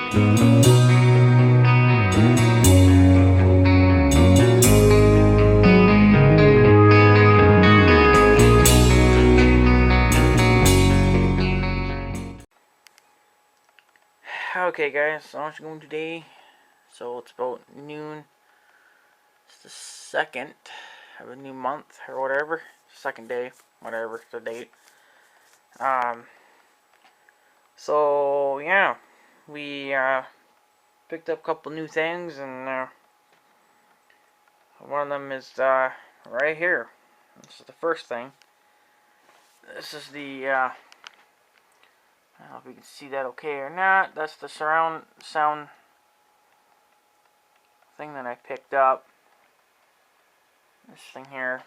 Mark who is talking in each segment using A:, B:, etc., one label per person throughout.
A: Okay guys, so I'm going today. So it's about noon. It's the 2nd of a new month or whatever. Second day, whatever the date. Um so yeah, we picked up a couple new things, and one of them is right here. This is the first thing. This is the I don't know if you can see that okay or not. That's the surround sound thing that I picked up. This thing here.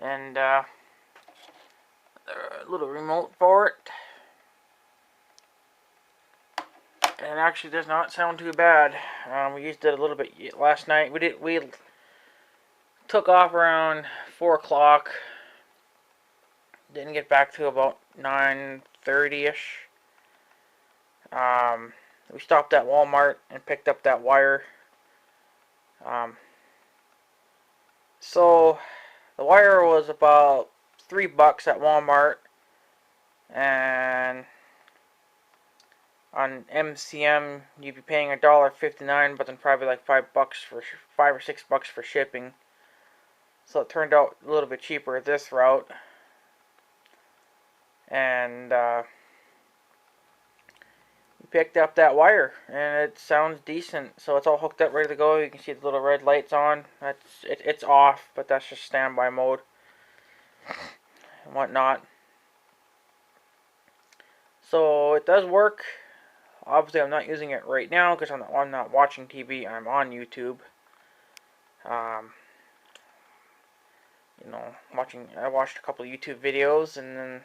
A: And a little remote for it. And actually does not sound too bad. We used it a little bit last night. We took off around 4 o'clock. Didn't get back to about 9:30ish. We stopped at Walmart and picked up that wire. So the wire was about $3 at Walmart, and on MCM you'd be paying $1.59, but then probably like $5 for $5 or $6 for shipping. So it turned out a little bit cheaper this route, and we picked up that wire, and it sounds decent. So it's all hooked up, ready to go. You can see the little red lights on. It's off, but that's just standby mode and whatnot. So it does work. Obviously, I'm not using it right now because I'm not watching TV. I'm on YouTube. I watched a couple of YouTube videos, and then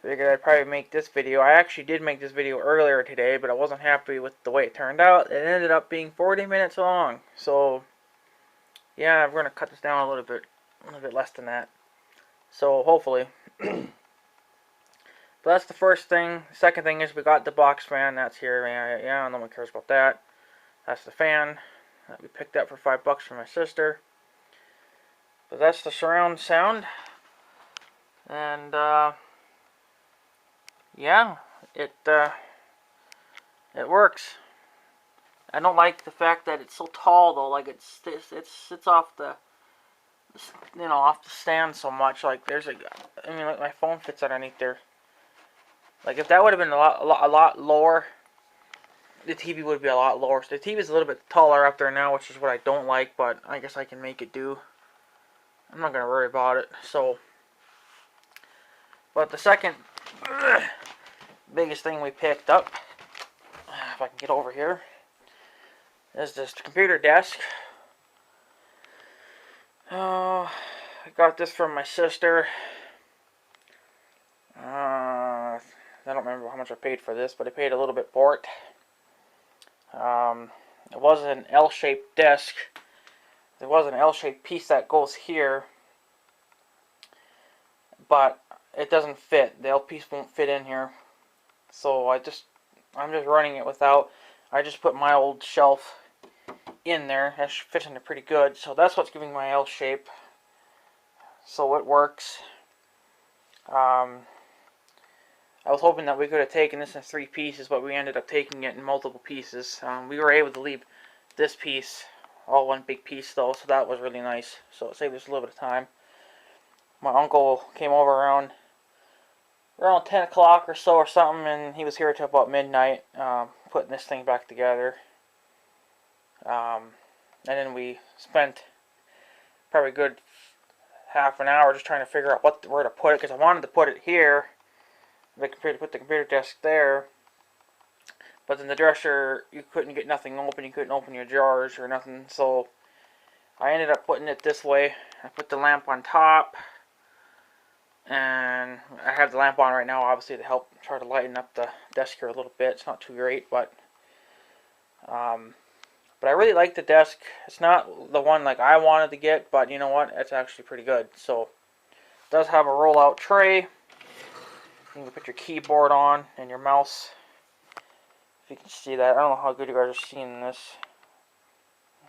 A: figured I'd probably make this video. I actually did make this video earlier today, but I wasn't happy with the way it turned out. It ended up being 40 minutes long. So yeah, we're gonna cut this down a little bit less than that. So hopefully. But that's the first thing. The second thing is we got the box fan. That's here. Yeah, no one cares about that. That's the fan that we picked up for $5 from my sister. But that's the surround sound. And yeah, it works. I don't like the fact that it's so tall though. Like it sits off the off the stand so much. Like like my phone fits underneath there. Like if that would have been a lot lower, the TV would be a lot lower. So the TV is a little bit taller up there now, which is what I don't like, but I guess I can make it do. I'm not gonna worry about it. So, but the second biggest thing we picked up, if I can get over here, is this computer desk. I got this from my sister. I don't remember how much I paid for this, but I paid a little bit for it. It was an L-shaped desk. There was an L-shaped piece that goes here, but it doesn't fit. The L piece won't fit in here, so I'm just running it without. I just put my old shelf in there. That fits in there pretty good. So that's what's giving my L shape. So it works. I was hoping that we could have taken this in 3 pieces, but we ended up taking it in multiple pieces. We were able to leave this piece all one big piece though, so that was really nice. So it saved us a little bit of time. My uncle came over around 10 o'clock or so or something, and he was here till about midnight, putting this thing back together. And then we spent probably a good half an hour just trying to figure out where to put it, because I wanted to put it here. Put the computer desk there, but then the dresser, you couldn't get nothing open. You couldn't open your drawers or nothing, so I ended up putting it this way. I put the lamp on top, and I have the lamp on right now, obviously, to help try to lighten up the desk here a little bit. It's not too great, but I really like the desk. It's not the one like I wanted to get, but you know what? It's actually pretty good. So it does have a roll-out tray. You can put your keyboard on and your mouse. If you can see that. I don't know how good you guys are seeing this.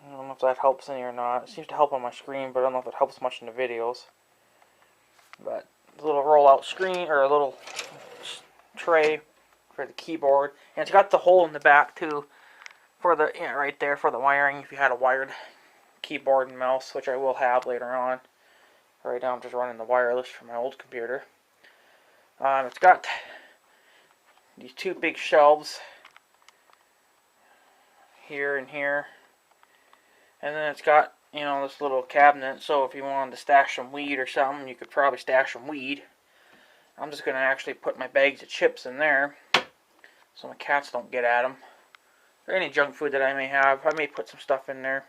A: I don't know if that helps any or not. It seems to help on my screen, but I don't know if it helps much in the videos. But a little roll-out screen, or a little tray for the keyboard. And it's got the hole in the back, too, for the, right there, for the wiring, if you had a wired keyboard and mouse, which I will have later on. Right now I'm just running the wireless from my old computer. It's got these two big shelves here and here, and then it's got, you know, this little cabinet, so if you wanted to stash some weed or something, you could probably stash some weed. I'm just going to actually put my bags of chips in there so my cats don't get at them, or any junk food that I may have. I may put some stuff in there.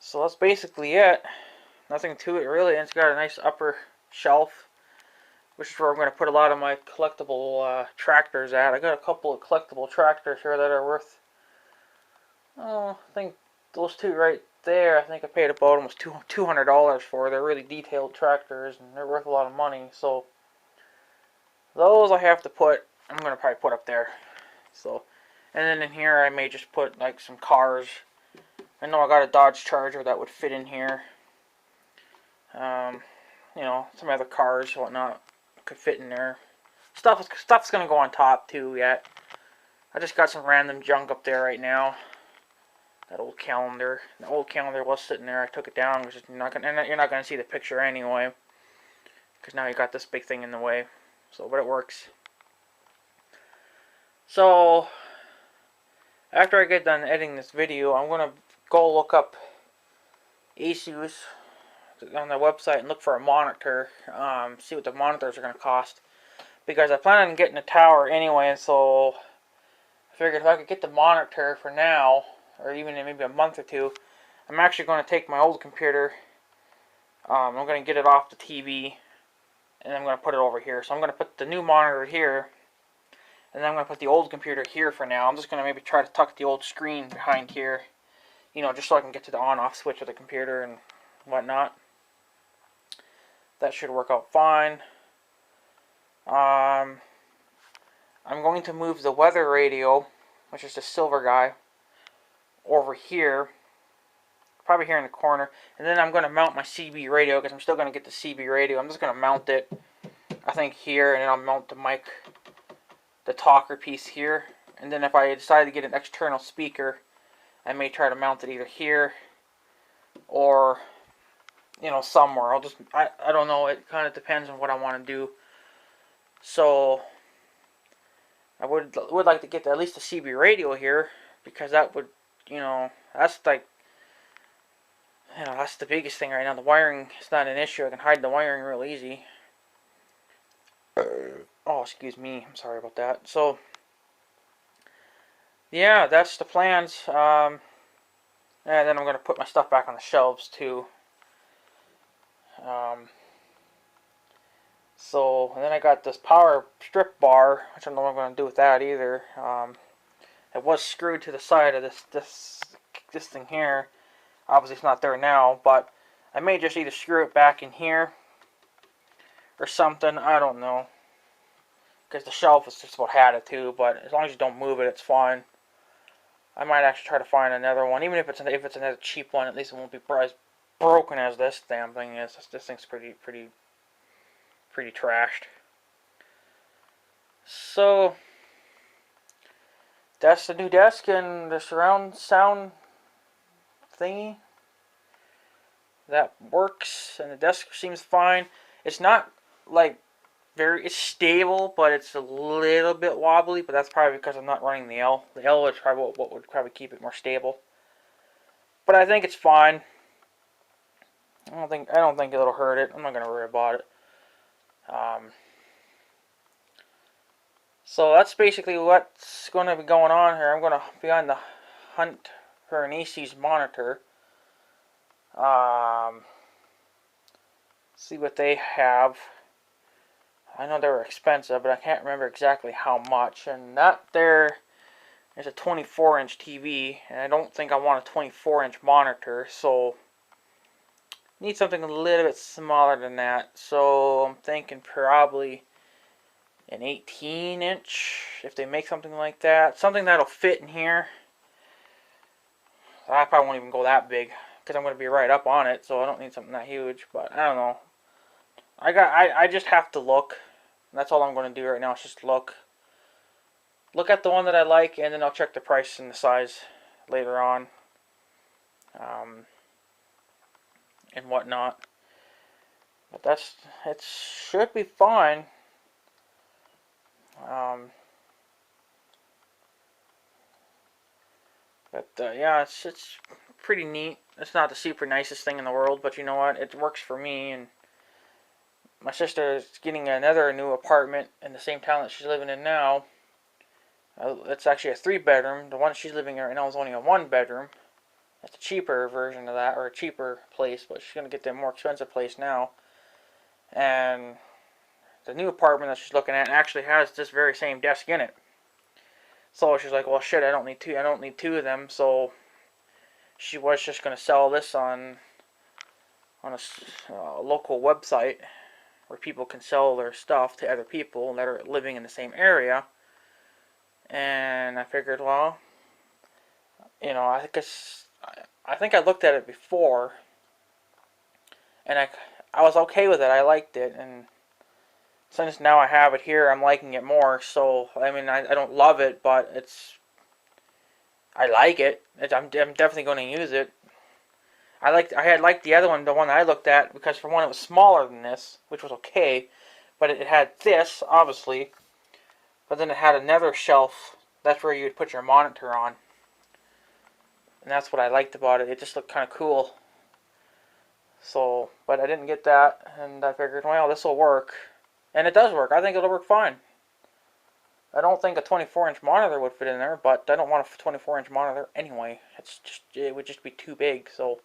A: So that's basically it. Nothing to it really. And it's got a nice upper shelf, which is where I'm going to put a lot of my collectible tractors at. I got a couple of collectible tractors here that are worth, oh, I think those two right there, I think I paid about almost $200 for. They're really detailed tractors, and they're worth a lot of money. So those I have to put, I'm going to probably put up there. So, and then in here I may just put like some cars. I know I got a Dodge Charger that would fit in here. You know, some other cars, whatnot, could fit in there. Stuff's gonna go on top too. Yet, I just got some random junk up there right now. That old calendar. The old calendar was sitting there. I took it down because you're not gonna see the picture anyway. Because now you got this big thing in the way. So, but it works. So, after I get done editing this video, I'm gonna go look up Asus on their website and look for a monitor, see what the monitors are going to cost, because I plan on getting a tower anyway, so I figured if I could get the monitor for now, or even in maybe a month or two, I'm actually going to take my old computer, I'm going to get it off the TV, and I'm going to put it over here. So I'm going to put the new monitor here, and then I'm going to put the old computer here for now. I'm just going to maybe try to tuck the old screen behind here, you know, just so I can get to the on-off switch of the computer and whatnot. That should work out fine. I'm going to move the weather radio, which is the silver guy, over here, probably here in the corner, and then I'm going to mount my CB radio, because I'm still going to get the CB radio. I'm just going to mount it, I think, here, and then I'll mount the mic, the talker piece here, and then if I decide to get an external speaker, I may try to mount it either here or, you know, somewhere. I don't know. It kind of depends on what I want to do. So I would like to get at least a CB radio here, because that would, you know, that's like, you know, that's the biggest thing right now. The wiring is not an issue. I can hide the wiring real easy. Oh, excuse me. I'm sorry about that. So yeah, that's the plans. And then I'm going to put my stuff back on the shelves too. So, and then I got this power strip bar, which I don't know what I'm going to do with that either. It was screwed to the side of this thing here. Obviously it's not there now, but I may just either screw it back in here or something. I don't know, because the shelf is just about had it too. But as long as you don't move it, it's fine. I might actually try to find another one, even if it's another cheap one. At least it won't be as broken as this damn thing is. This thing's pretty trashed. So that's the new desk and the surround sound thingy. That works, and the desk seems fine. It's not like it's stable, but it's a little bit wobbly, but that's probably because I'm not running the L. The L is probably what would probably keep it more stable. But I think it's fine. I don't think it'll hurt it. I'm not gonna worry about it. So that's basically what's going to be going on here. I'm going to be on the hunt for an Asus monitor. See what they have. I know they were expensive, but I can't remember exactly how much. And that there is a 24-inch TV, and I don't think I want a 24-inch monitor. So need something a little bit smaller than that. So I'm thinking probably an 18-inch, if they make something like that. Something that'll fit in here. I probably won't even go that big because I'm going to be right up on it, so I don't need something that huge. But I don't know. I just have to look. That's all I'm going to do right now is just look. Look at the one that I like, and then I'll check the price and the size later on. And whatnot. But it should be fine. Yeah, it's pretty neat. It's not the super nicest thing in the world, but you know what? It works for me. And my sister is getting another new apartment in the same town that she's living in now. It's actually a 3-bedroom. The one she's living in right now is only a 1-bedroom. That's a cheaper version of that, or a cheaper place, but she's going to get the more expensive place now. And the new apartment that she's looking at actually has this very same desk in it. So she's like, well, shit, I don't need two of them. So she was just going to sell this on a local website where people can sell their stuff to other people that are living in the same area. And I figured, well, you know, I think I looked at it before, and I was okay with it. I liked it, and since now I have it here, I'm liking it more. So I mean, I don't love it, but I like it. I'm definitely going to use it. I had liked the other one, the one I looked at, because for one it was smaller than this, which was okay, but it had this obviously, but then it had another shelf. That's where you would put your monitor on, and that's what I liked about it. It just looked kind of cool. So, but I didn't get that, and I figured, well, this will work. And it does work. I think it'll work fine. I don't think a 24-inch monitor would fit in there, but I don't want a 24-inch monitor anyway. It would just be too big. So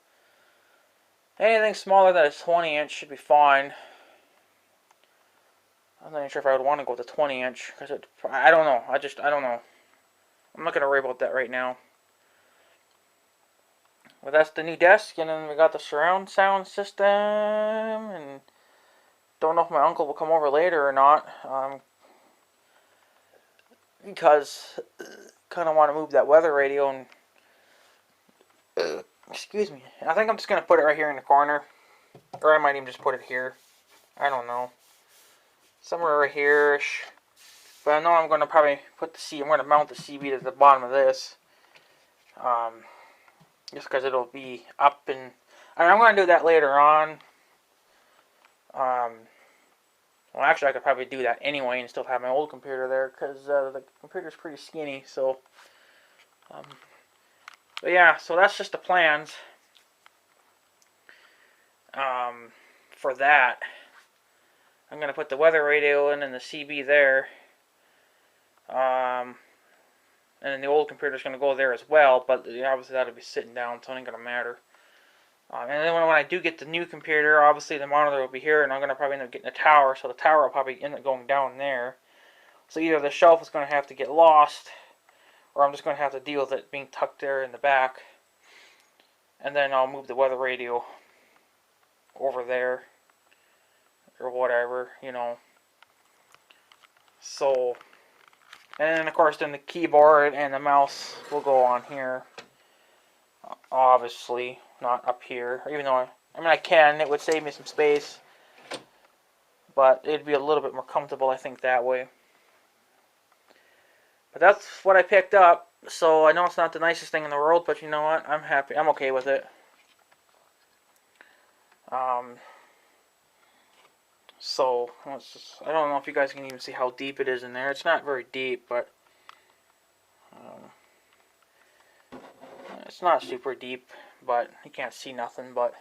A: anything smaller than a 20-inch should be fine. I'm not even sure if I would want to go with a 20-inch because I don't know. I don't know. I'm not gonna worry about that right now. But that's the new desk, and then we got the surround sound system, and don't know if my uncle will come over later or not, because kind of want to move that weather radio, and excuse me. I think I'm just gonna put it right here in the corner, or I might even just put it here. I don't know, somewhere right here-ish. But I know I'm gonna probably put I'm gonna mount the CB to the bottom of this, just because it'll be up, and I'm gonna do that later on. Well, actually, I could probably do that anyway and still have my old computer there, because the computer's pretty skinny. So, but yeah, so that's just the plans for that. I'm gonna put the weather radio in and the CB there, and then the old computer's gonna go there as well. But obviously that'll be sitting down, so it ain't gonna matter. And then when I do get the new computer, obviously the monitor will be here, and I'm going to probably end up getting a tower, so the tower will probably end up going down there. So either the shelf is going to have to get lost, or I'm just going to have to deal with it being tucked there in the back. And then I'll move the weather radio over there, or whatever, you know. So, and then of course then the keyboard and the mouse will go on here, obviously. Not up here, even though I can. It would save me some space, but it'd be a little bit more comfortable, I think, that way. But that's what I picked up. So I know it's not the nicest thing in the world, but you know what? I'm happy. I'm okay with it. So I don't know if you guys can even see how deep it is in there. It's not very deep, but it's not super deep. But you can't see nothing. But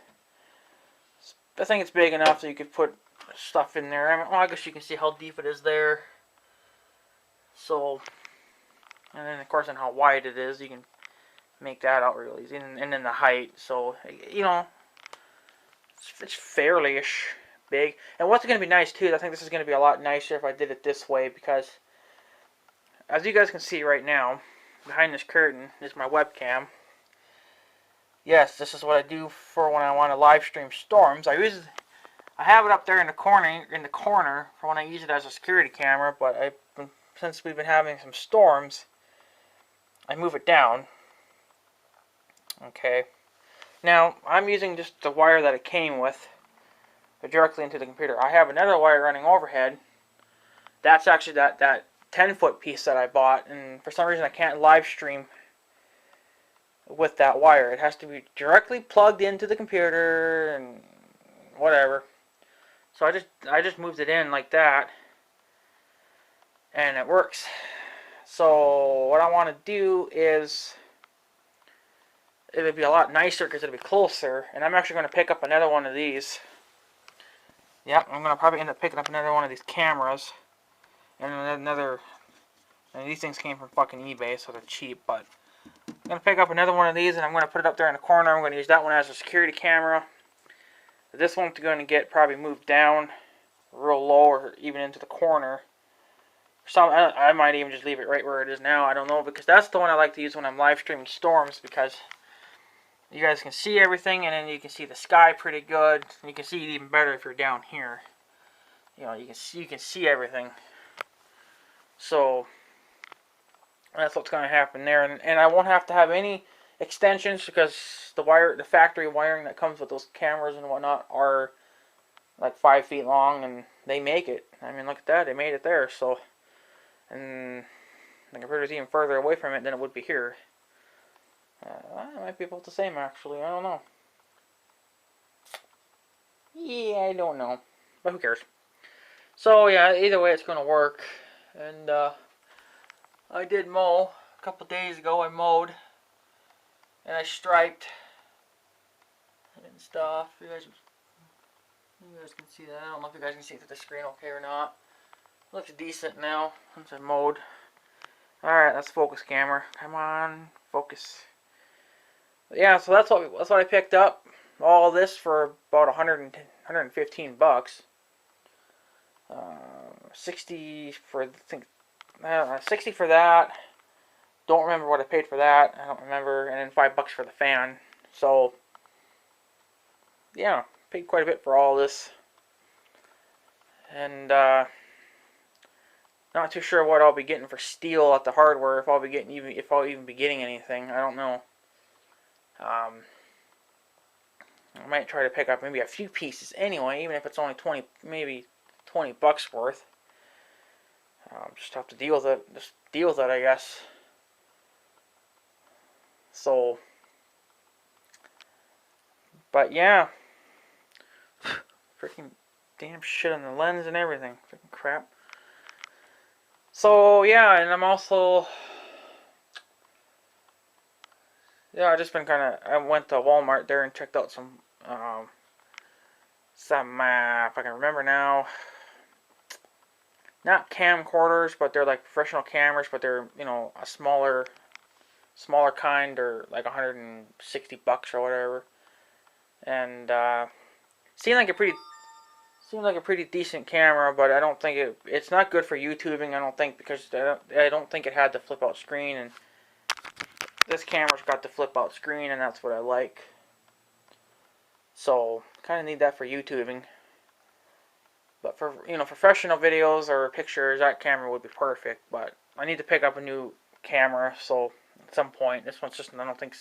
A: I think it's big enough that you could put stuff in there. Well, I guess you can see how deep it is there. So, and then of course on how wide it is, you can make that out really easy. And then the height. So, you know, it's fairly-ish big. And what's going to be nice too, I think this is going to be a lot nicer if I did it this way, because as you guys can see right now, behind this curtain is my webcam. yes, this is what I do for when I want to live stream storms. I have it up there in the corner for when I use it as a security camera, but since we've been having some storms, I move it down. Okay. Now, I'm using just the wire that it came with directly into the computer. I have another wire running overhead. That's actually that 10-foot piece that I bought, and for some reason I can't live stream with that wire. It has to be directly plugged into the computer and whatever. So I just moved it in like that, and it works. So what I want to do is, it would be a lot nicer because it would be closer, and I'm actually going to pick up another one of these. Yep, I'm going to probably end up picking up another one of these cameras. And another, and these things came from fucking eBay, so they're cheap, but I'm going to pick up another one of these, and I'm going to put it up there in the corner. I'm going to use that one as a security camera. This one's going to get probably moved down real low, or even into the corner. I might even just leave it right where it is now, I don't know, because that's the one I like to use when I'm live streaming storms, because you guys can see everything, and then you can see the sky pretty good, and you can see it even better if you're down here. You know, you can see everything. So that's what's going to happen there, and I won't have to have any extensions, because the factory wiring that comes with those cameras and whatnot are like 5 feet long, and they make it. I mean, look at that, they made it there. So, and the computer's even further away from it than it would be here. It might be about the same, actually. I don't know. Yeah, I don't know, but who cares? So yeah, either way, it's going to work. And I did mow a couple days ago. I mowed and I striped and stuff. You guys can see that. I don't know if you guys can see it through the screen okay or not. Looks decent now since I mowed. Alright, that's focus, camera. Come on, focus. But yeah, so that's what I picked up. All this for about 115 bucks. 60 for 60 for that. Don't remember what I paid for that. I don't remember. And then $5 for the fan. So yeah, paid quite a bit for all this. And not too sure what I'll be getting for steel at the hardware. If I'll even be getting anything, I don't know. I might try to pick up maybe a few pieces anyway, even if it's only maybe $20 worth. Just have to deal with it. Just deal with it, I guess. So, but yeah, freaking damn shit on the lens and everything. Freaking crap. So yeah, and I'm also, yeah, I just been I went to Walmart there and checked out some if I can remember now, not camcorders, but they're like professional cameras, but they're, you know, a smaller kind, or like $160 or whatever. And seemed like a pretty decent camera, but I don't think it's not good for YouTubing. I don't think, because I don't think it had the flip out screen, and this camera's got the flip out screen, and that's what I like. So kind of need that for YouTubing. But for, you know, professional videos or pictures, that camera would be perfect. But I need to pick up a new camera, so at some point. This one's just, I don't think,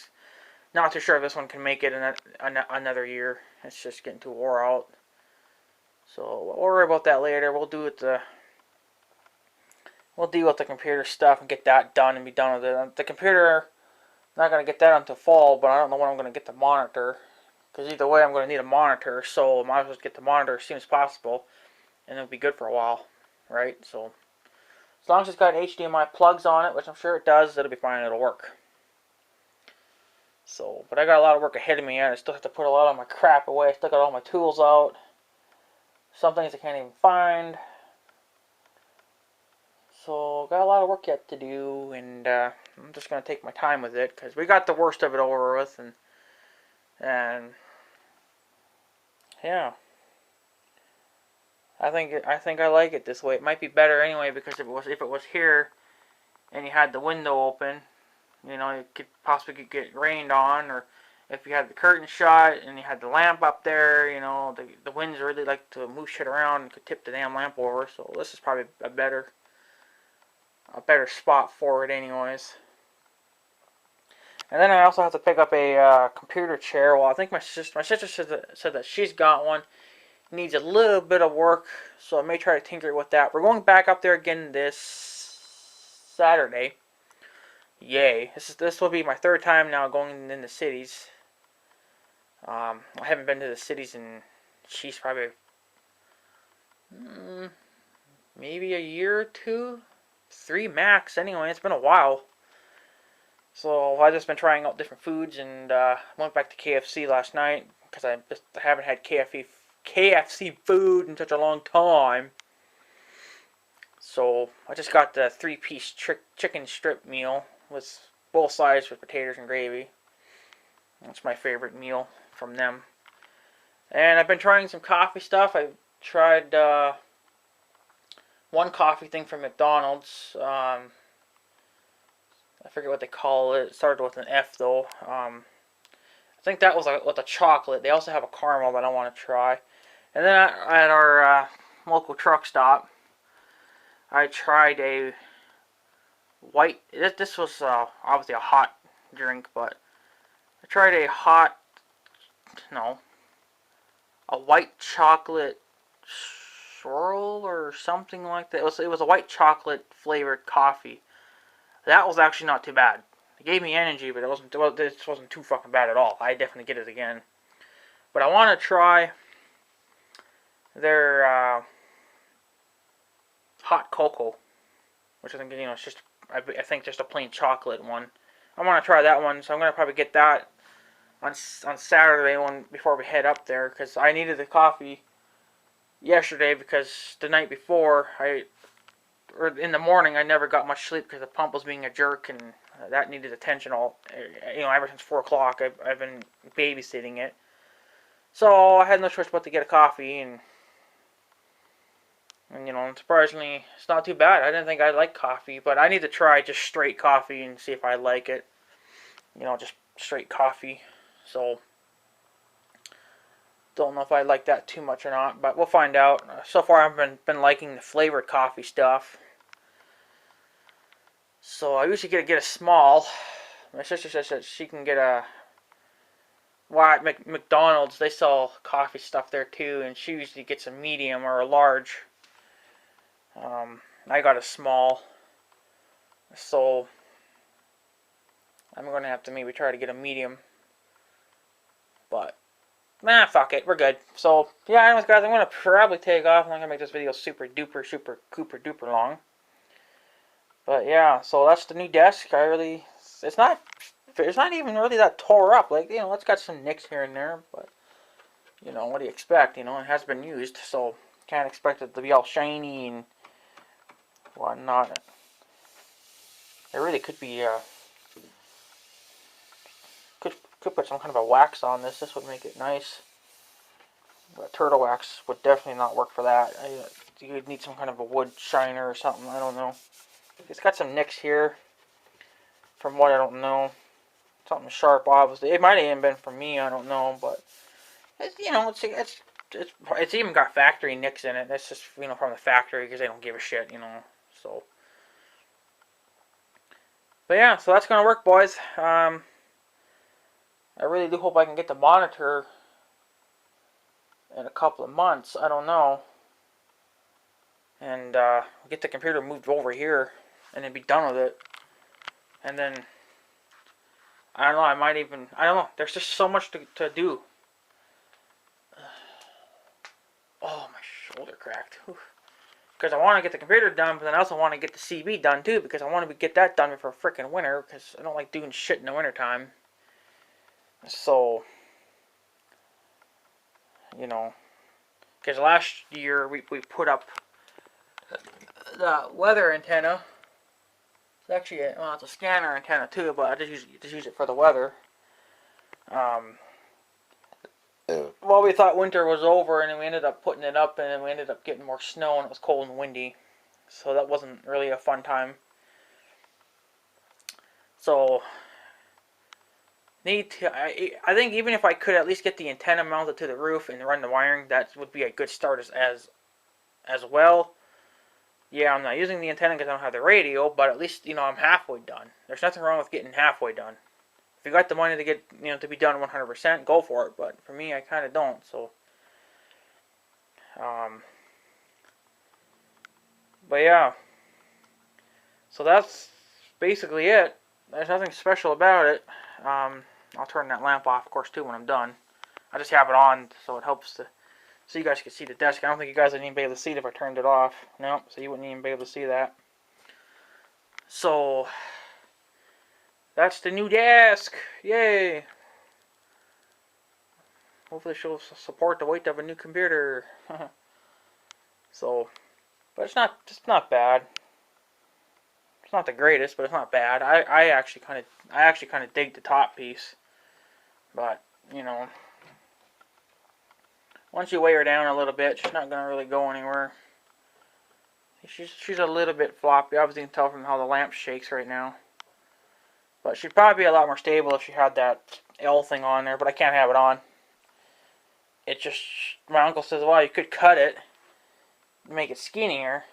A: not too sure if this one can make it in another year. It's just getting too wore out. So we'll worry about that later. We'll deal with the computer stuff and get that done and be done with it. The computer, I'm not going to get that until fall, but I don't know when I'm going to get the monitor. Because either way, I'm going to need a monitor, so I might as well get the monitor as soon as possible. And it'll be good for a while, right? So as long as it's got HDMI plugs on it, which I'm sure it does, it'll be fine. It'll work. So, but I got a lot of work ahead of me, and I still have to put a lot of my crap away. I still got all my tools out. Some things I can't even find. So, got a lot of work yet to do, and I'm just going to take my time with it, because we got the worst of it over with, and yeah. I think I like it this way. It might be better anyway, because if it was here and you had the window open, you know, it could possibly get rained on, or if you had the curtain shut and you had the lamp up there, you know, the winds really like to move shit around and could tip the damn lamp over. So this is probably a better spot for it, anyways. And then I also have to pick up a computer chair. Well, I think my sister said that she's got one. It needs a little bit of work, so I may try to tinker with that. We're going back up there again this Saturday. Yay! This will be my third time now going in the cities. I haven't been to the cities in, she's probably maybe a year or two, 3 max. Anyway, it's been a while. So I've just been trying out different foods, and went back to KFC last night because I haven't had KFC food in such a long time. So I just got the 3-piece chicken strip meal with both sides with potatoes and gravy. That's my favorite meal from them. And I've been trying some coffee stuff. I tried one coffee thing from McDonald's. I forget what they call it. It started with an F though. I think that was with a chocolate. They also have a caramel that I want to try. And then at our local truck stop, I tried a white. This was obviously a hot drink, but I tried a white chocolate swirl or something like that. It was a white chocolate flavored coffee. That was actually not too bad. It gave me energy, but this wasn't too fucking bad at all. I definitely get it again. But I want to try their hot cocoa, which I think, you know, it's just I think just a plain chocolate one. I want to try that one, so I'm gonna probably get that on Saturday before we head up there, because I needed the coffee yesterday because the night before or in the morning I never got much sleep because the pump was being a jerk, and that needed attention ever since 4 o'clock. I've been babysitting it, so I had no choice but to get a coffee, and you know, surprisingly it's not too bad. I didn't think I'd like coffee, but I need to try just straight coffee and see if I like it. You know, just straight coffee. So don't know if I like that too much or not, but we'll find out. So far I've been liking the flavored coffee stuff. So I usually get a small. My sister says that she can get a. Well, at McDonald's they sell coffee stuff there too, and she usually gets a medium or a large. I got a small, so I'm going to have to maybe try to get a medium. But fuck it, we're good. So yeah, anyways, guys, I'm going to probably take off. I'm not going to make this video super duper long. But yeah, so that's the new desk. It's not even really that tore up. Like, you know, it's got some nicks here and there, but you know, what do you expect? You know, it has been used, so can't expect it to be all shiny and whatnot. It really could be could put some kind of a wax on this. This would make it nice. But turtle wax would definitely not work for that. You'd need some kind of a wood shiner or something. I don't know. It's got some nicks here. From what I don't know, something sharp. Obviously, it might have even been from me. I don't know, but you know, it's even got factory nicks in it. That's just, you know, from the factory because they don't give a shit. You know, so. But yeah, so that's gonna work, boys. I really do hope I can get the monitor in a couple of months. I don't know. And get the computer moved over here and then be done with it. And then, I don't know, I don't know. There's just so much to do. Oh, my shoulder cracked. Because I want to get the computer done, but then I also want to get the CB done too, because I want to get that done before freaking winter, because I don't like doing shit in the wintertime. So, you know, because last year we put up the weather antenna. It's actually it's a scanner antenna too, but I just use it for the weather. Well, we thought winter was over, and then we ended up putting it up, and then we ended up getting more snow, and it was cold and windy. So that wasn't really a fun time. So need to. I think even if I could at least get the antenna mounted to the roof and run the wiring, that would be a good start as well. Yeah, I'm not using the antenna because I don't have the radio, but at least I'm halfway done. There's nothing wrong with getting halfway done. If you got the money to get to be done 100%, go for it. But for me, I kind of don't. So, um, but yeah. So that's basically it. There's nothing special about it. I'll turn that lamp off, of course, too, when I'm done. I just have it on so it helps to, so you guys can see the desk. I don't think you guys would even be able to see it if I turned it off. No, so you wouldn't even be able to see that. So that's the new desk. Yay! Hopefully she'll support the weight of a new computer. So, but it's not bad. It's not the greatest, but it's not bad. I actually kind of dig the top piece, but once you weigh her down a little bit, she's not gonna really go anywhere. She's a little bit floppy. Obviously, you can tell from how the lamp shakes right now. But she'd probably be a lot more stable if she had that L thing on there. But I can't have it on. It just, my uncle says, well, you could cut it, make it skinnier.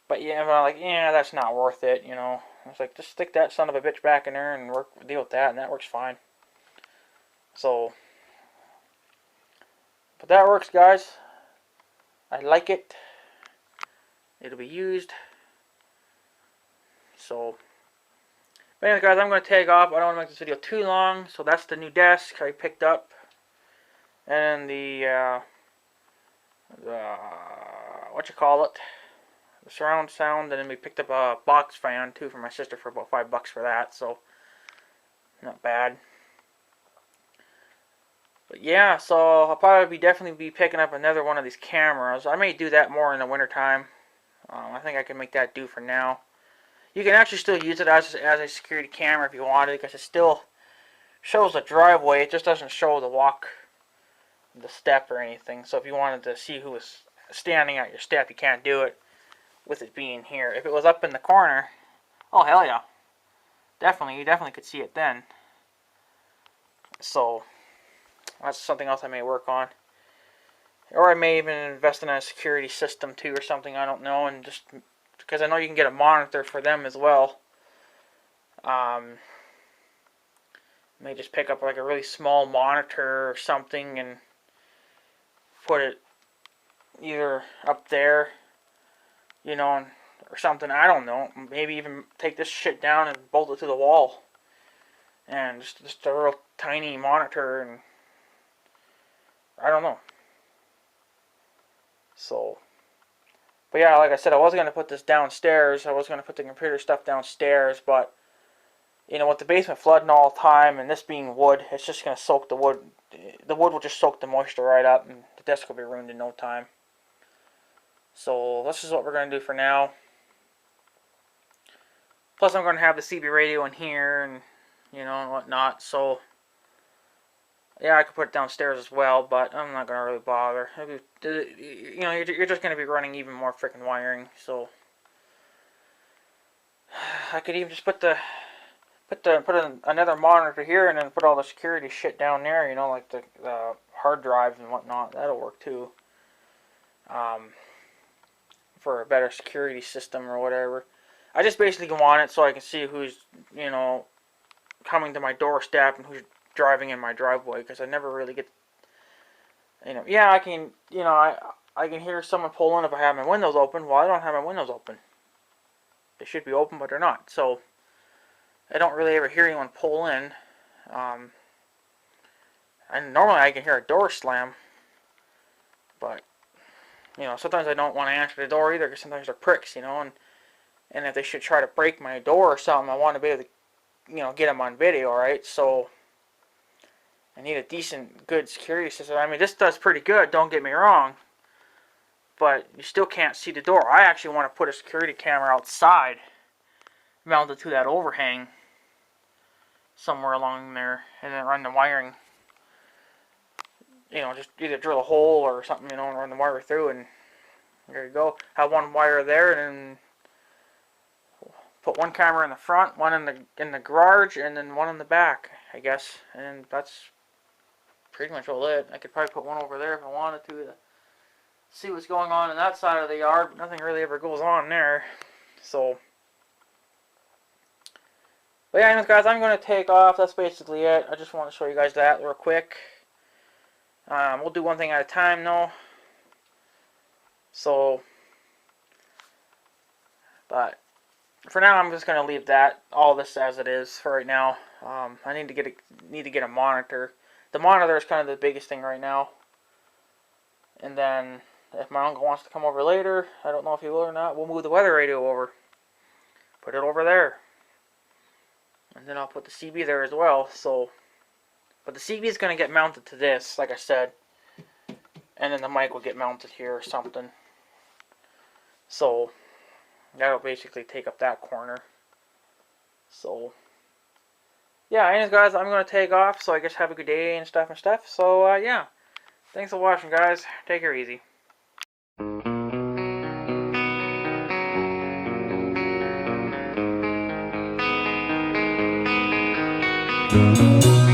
A: But yeah, I'm like, yeah, that's not worth it, I was like, just stick that son of a bitch back in there and deal with that, and that works fine. So, but that works, guys. I like it. It'll be used. So, but anyway, guys, I'm going to take off. I don't want to make this video too long. So that's the new desk I picked up. And the the surround sound, and then we picked up a box fan too for my sister for about $5 for that, so not bad. But yeah, so I'll probably definitely be picking up another one of these cameras. I may do that more in the wintertime. I think I can make that do for now. You can actually still use it as a security camera if you wanted, because it still shows the driveway. It just doesn't show the step or anything. So if you wanted to see who was standing at your step, you can't do it with it being here. If it was up in the corner, oh hell yeah, you definitely could see it then. So that's something else I may work on, or I may even invest in a security system too or something, I don't know, and just because I know you can get a monitor for them as well. May just pick up like a really small monitor or something and put it either up there, or something. I don't know. Maybe even take this shit down and bolt it to the wall, and just a real tiny monitor, and I don't know. So, but yeah, like I said, I was going to put this downstairs. I was going to put the computer stuff downstairs, but with the basement flooding all the time and this being wood, it's just going to soak the wood. The wood will just soak the moisture right up, and the desk will be ruined in no time. So this is what we're going to do for now. Plus, I'm going to have the CB radio in here, and and whatnot. So yeah, I could put it downstairs as well, but I'm not going to really bother. You're just going to be running even more freaking wiring. So I could even just put another monitor here, and then put all the security shit down there. Like the hard drives and whatnot. That'll work too. For a better security system or whatever. I just basically want it so I can see who's coming to my doorstep and who's driving in my driveway, because I never really get, yeah, I can, I can hear someone pull in if I have my windows open. Well, I don't have my windows open. They should be open, but they're not. So I don't really ever hear anyone pull in. And normally I can hear a door slam, but sometimes I don't want to answer the door either, because sometimes they're pricks, and if they should try to break my door or something, I want to be able to, get them on video, right? So I need a decent, good security system. I mean, this does pretty good, don't get me wrong, but you still can't see the door. I actually want to put a security camera outside, mounted to that overhang somewhere along there, and then run the wiring. Just either drill a hole or something, and run the wire through, and there you go. Have one wire there, and then put one camera in the front, one in the garage, and then one in the back, I guess. And that's pretty much all it. I could probably put one over there if I wanted to see what's going on in that side of the yard, but nothing really ever goes on there. So, but yeah, anyways, guys, I'm going to take off. That's basically it. I just want to show you guys that real quick. We'll do one thing at a time, though. So, but for now, I'm just going to leave all this as it is for right now. I need to get a monitor. The monitor is kind of the biggest thing right now. And then, if my uncle wants to come over later, I don't know if he will or not, we'll move the weather radio over. Put it over there. And then I'll put the CB there as well. So, but the CB is going to get mounted to this, like I said. And then the mic will get mounted here or something. So, that'll basically take up that corner. So, yeah, anyways, guys, I'm going to take off. So, I guess have a good day and stuff. So, yeah. Thanks for watching, guys. Take her easy.
B: Thank you.